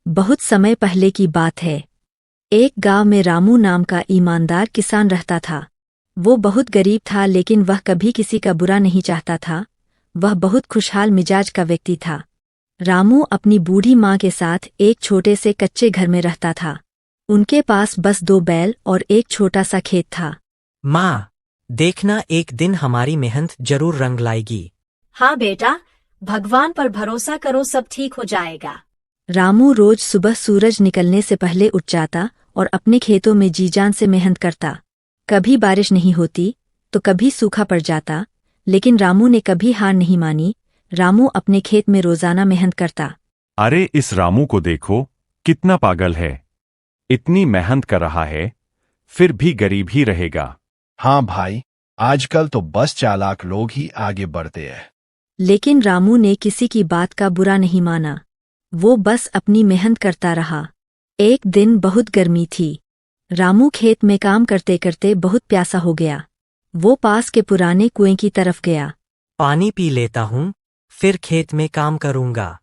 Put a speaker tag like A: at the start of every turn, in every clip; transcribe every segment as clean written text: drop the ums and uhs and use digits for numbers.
A: बहुत समय पहले की बात है। एक गांव में रामू नाम का ईमानदार किसान रहता था। वो बहुत गरीब था, लेकिन वह कभी किसी का बुरा नहीं चाहता था। वह बहुत खुशहाल मिजाज का व्यक्ति था। रामू अपनी बूढ़ी माँ के साथ एक छोटे से कच्चे घर में रहता था। उनके पास बस 2 बैल और एक छोटा सा खेत था।
B: माँ, देखना एक दिन हमारी मेहनत जरूर रंग लाएगी।
C: हाँ बेटा, भगवान पर भरोसा करो, सब ठीक हो जाएगा।
A: रामू रोज सुबह सूरज निकलने से पहले उठ जाता और अपने खेतों में जी जान से मेहनत करता। कभी बारिश नहीं होती तो कभी सूखा पड़ जाता, लेकिन रामू ने कभी हार नहीं मानी। रामू अपने खेत में रोजाना मेहनत करता।
D: अरे इस रामू को देखो, कितना पागल है। इतनी मेहनत कर रहा है, फिर भी गरीब ही रहेगा।
E: हाँ भाई, आजकल तो बस चालाक लोग ही आगे बढ़ते हैं।
A: लेकिन रामू ने किसी की बात का बुरा नहीं माना। वो बस अपनी मेहनत करता रहा। एक दिन बहुत गर्मी थी। रामू खेत में काम करते करते बहुत प्यासा हो गया। वो पास के पुराने कुएं की तरफ गया।
B: पानी पी लेता हूँ, फिर खेत में काम करूँगा।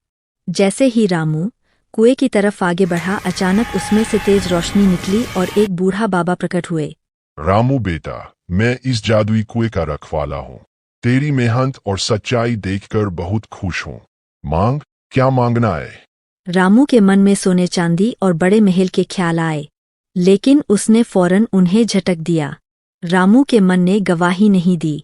A: जैसे ही रामू कुएं की तरफ आगे बढ़ा, अचानक उसमें से तेज रोशनी निकली और एक बूढ़ा बाबा प्रकट हुए।
F: रामू बेटा, मैं इस जादुई कुएं का रखवाला हूँ। तेरी मेहनत और सच्चाई देखकर बहुत खुश हूँ। मांग, क्या मांगना है?
A: रामू के मन में सोने चांदी और बड़े महल के ख्याल आए, लेकिन उसने फौरन उन्हें झटक दिया। रामू के मन ने गवाही नहीं दी।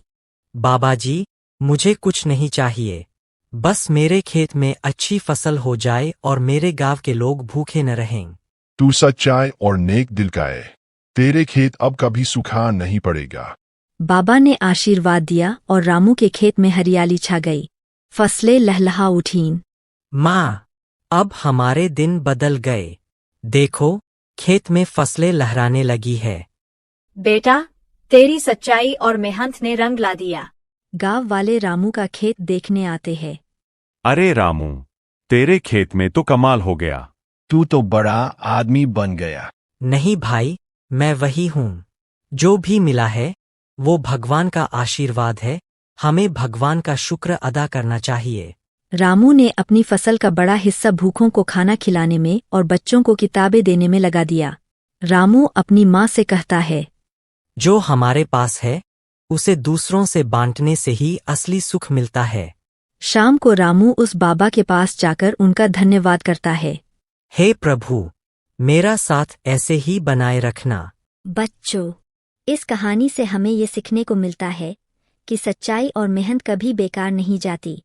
B: बाबा जी, मुझे कुछ नहीं चाहिए। बस मेरे खेत में अच्छी फसल हो जाए और मेरे गांव के लोग भूखे न रहें।
F: तू सच्चाई और नेक दिल का है। तेरे खेत अब कभी सूखा नहीं पड़ेगा।
A: बाबा ने आशीर्वाद दिया और रामू के खेत में हरियाली छा गई। फसलें लहलहा उठीं।
B: माँ, अब हमारे दिन बदल गए। देखो, खेत में फसलें लहराने लगी है।
C: बेटा, तेरी सच्चाई और मेहनत ने रंग ला दिया।
A: गांव वाले रामू का खेत देखने आते हैं।
D: अरे रामू, तेरे खेत में तो कमाल हो गया।
E: तू तो बड़ा आदमी बन गया।
B: नहीं भाई, मैं वही हूँ। जो भी मिला है वो भगवान का आशीर्वाद है। हमें भगवान का शुक्र अदा करना चाहिए।
A: रामू ने अपनी फसल का बड़ा हिस्सा भूखों को खाना खिलाने में और बच्चों को किताबें देने में लगा दिया। रामू अपनी माँ से कहता है,
B: जो हमारे पास है उसे दूसरों से बांटने से ही असली सुख मिलता है।
A: शाम को रामू उस बाबा के पास जाकर उनका धन्यवाद करता है।
B: हे प्रभु, मेरा साथ ऐसे ही बनाए रखना।
A: बच्चों, इस कहानी से हमें ये सीखने को मिलता है कि सच्चाई और मेहनत कभी बेकार नहीं जाती।